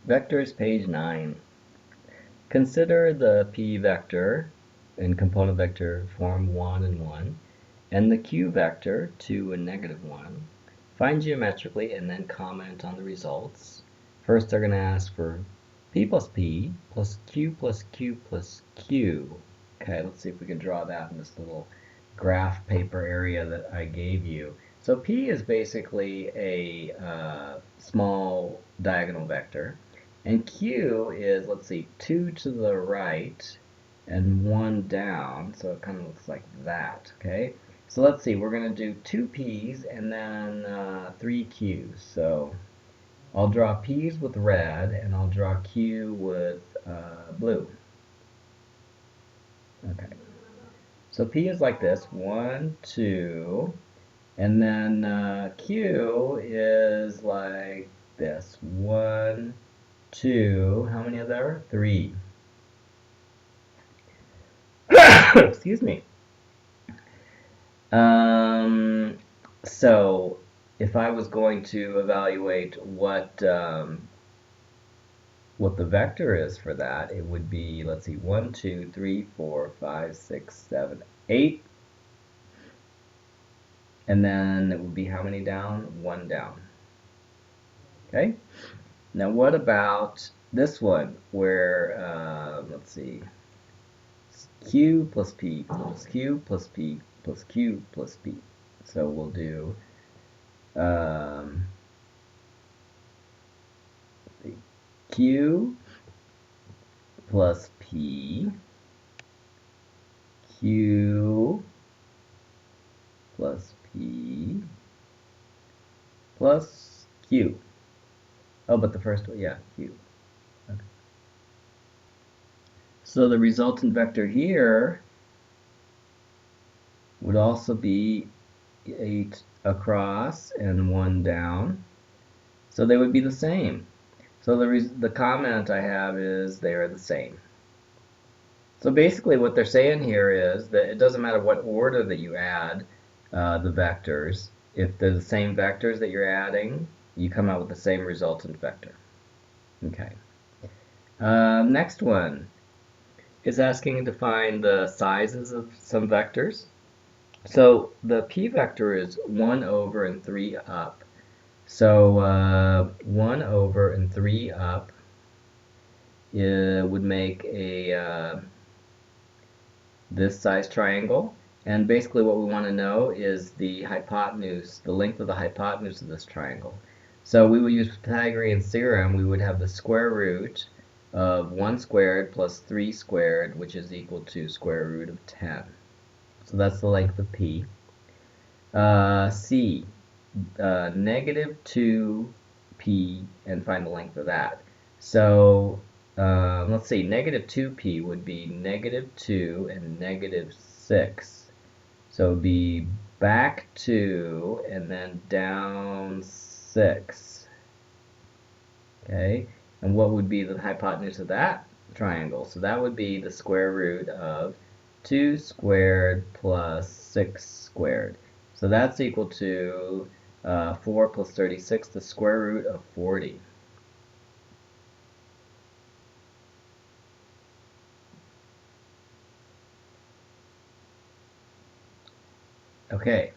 Vectors, page 9. Consider the p vector in component vector form 1 and 1, and the q vector 2 and -1. Find geometrically and then comment on the results. First they're going to ask for p plus q plus q plus q. Okay, let's see if we can draw that in this little graph paper area that I gave you. So p is basically a small diagonal vector. And q is, let's see, 2 to the right and 1 down, so it kind of looks like that, okay? So let's see, we're going to do 2 p's and then 3 q's. So I'll draw p's with red and I'll draw q with blue. Okay. So p is like this, 1, 2, and then q is like this, 1, 2, how many are there? 3. Excuse me. So if I was going to evaluate what the vector is for that, it would be, let's see, 1, 2, 3, 4, 5, 6, 7, 8. And then it would be how many down? 1 down. Okay? Now what about this one where, let's see, q plus p plus q plus p plus q plus p. So we'll do q plus p, q plus p plus q. Oh, but the first one, yeah, q. Okay. So the resultant vector here would also be 8 across and 1 down. So they would be the same. So the comment I have is they are the same. So basically what they're saying here is that it doesn't matter what order that you add the vectors. If they're the same vectors that you're adding, you come out with the same resultant vector. Okay. Next one is asking to find the sizes of some vectors. So the p vector is 1 over and 3 up. So 1 over and 3 up would make a this size triangle. And basically what we want to know is the hypotenuse, the length of the hypotenuse of this triangle. So we would use Pythagorean theorem. We would have the square root of 1 squared plus 3 squared, which is equal to square root of 10. So that's the length of p. C, negative 2p, and find the length of that. So let's see, negative 2p would be negative 2 and negative 6. So it would be back 2 and then down 6. Okay, and what would be the hypotenuse of that triangle? So that would be the square root of 2 squared plus 6 squared. So that's equal to 4 plus 36, the square root of 40. Okay,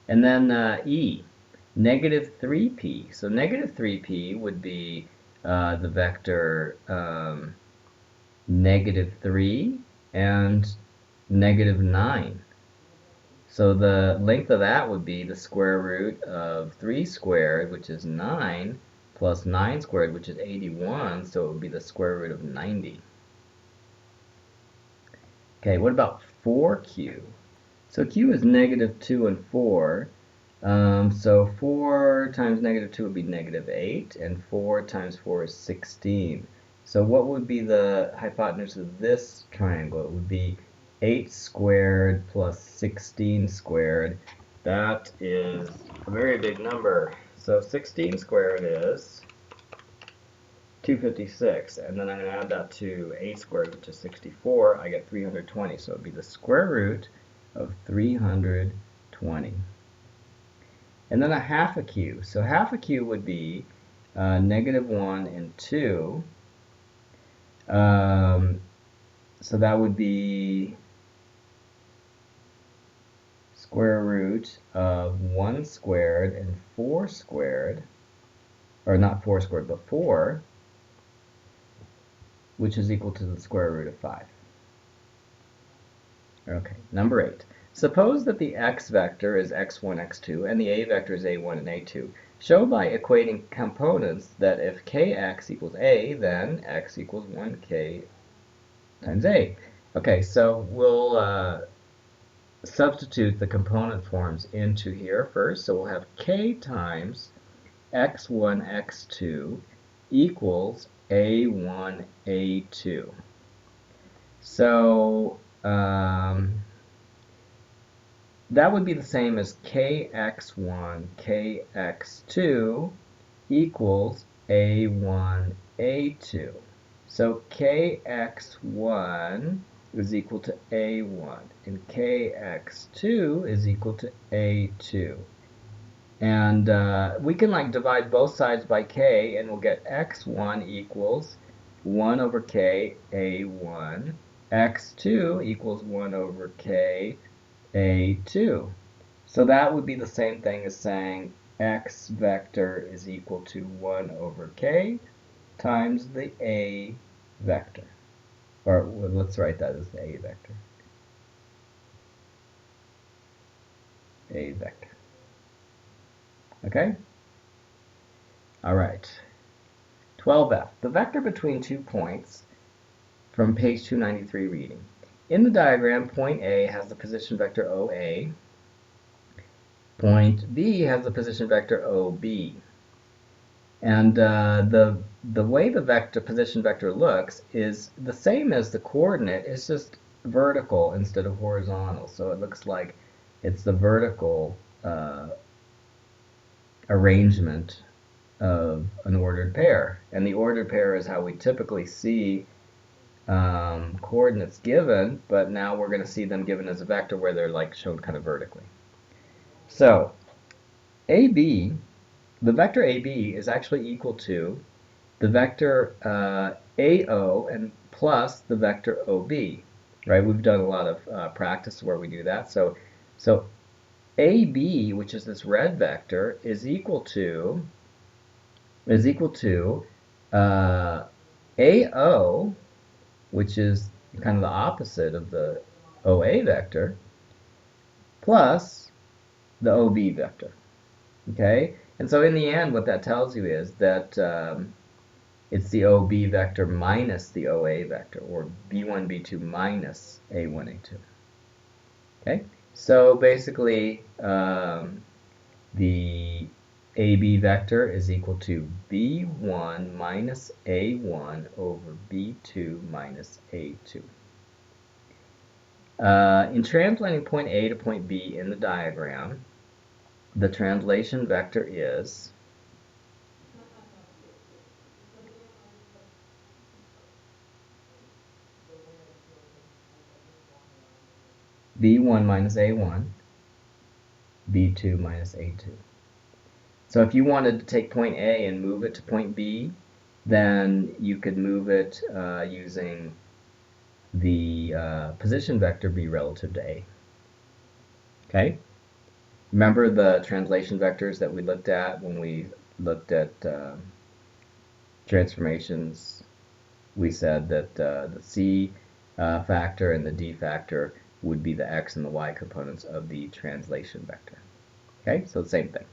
and then E, negative 3p. So negative 3p would be the vector negative 3 and negative 9. So the length of that would be the square root of 3 squared, which is 9, plus 9 squared, which is 81, so it would be the square root of 90. Okay, what about 4q? So q is negative 2 and 4. So 4 times negative 2 would be negative 8, and 4 times 4 is 16. So what would be the hypotenuse of this triangle? It would be 8 squared plus 16 squared. That is a very big number. So 16 squared is 256, and then I'm going to add that to 8 squared, which is 64. I get 320, so it would be the square root of 320. And then a half a q. So half a q would be -1 and 2. So that would be square root of 1 squared and 4 squared, or not 4 squared, but 4, which is equal to the square root of 5. Okay, number 8. Suppose that the x vector is x1, x2, and the a vector is a1 and a2. Show by equating components that if kx equals a, then x equals 1k times a. Okay, so we'll substitute the component forms into here first. So we'll have k times x1, x2 equals a1, a2. So that would be the same as kx1, kx2 equals a1, a2. So kx1 is equal to a1, and kx2 is equal to a2. And we can divide both sides by k, and we'll get x1 equals 1 over k a1, x2 equals 1 over k a2. So that would be the same thing as saying x vector is equal to 1 over k times the a vector. Or let's write that as the a vector. A vector. Okay? All right. 12F. The vector between 2 points from page 293 reading. In the diagram, point A has the position vector OA. Point B has the position vector OB. And the way the position vector looks is the same as the coordinate. It's just vertical instead of horizontal. So it looks like it's the vertical arrangement of an ordered pair. And the ordered pair is how we typically see coordinates given, but now we're going to see them given as a vector where they're shown kind of vertically. So AB, the vector AB is actually equal to the vector AO and plus the vector OB, right? We've done a lot of practice where we do that. So AB, which is this red vector, is equal to AO, which is kind of the opposite of the OA vector, plus the OB vector. Okay? And so in the end, what that tells you is that it's the OB vector minus the OA vector, or B1, B2 minus A1, A2. Okay? So basically, the AB vector is equal to B1 minus A1 over B2 minus A2. In translating point A to point B in the diagram, the translation vector is B1 minus A1, B2 minus A2. So if you wanted to take point A and move it to point B, then you could move it using the position vector B relative to A. Okay? Remember the translation vectors that we looked at when we looked at transformations? We said that the C factor and the D factor would be the x and the y components of the translation vector. Okay, so the same thing.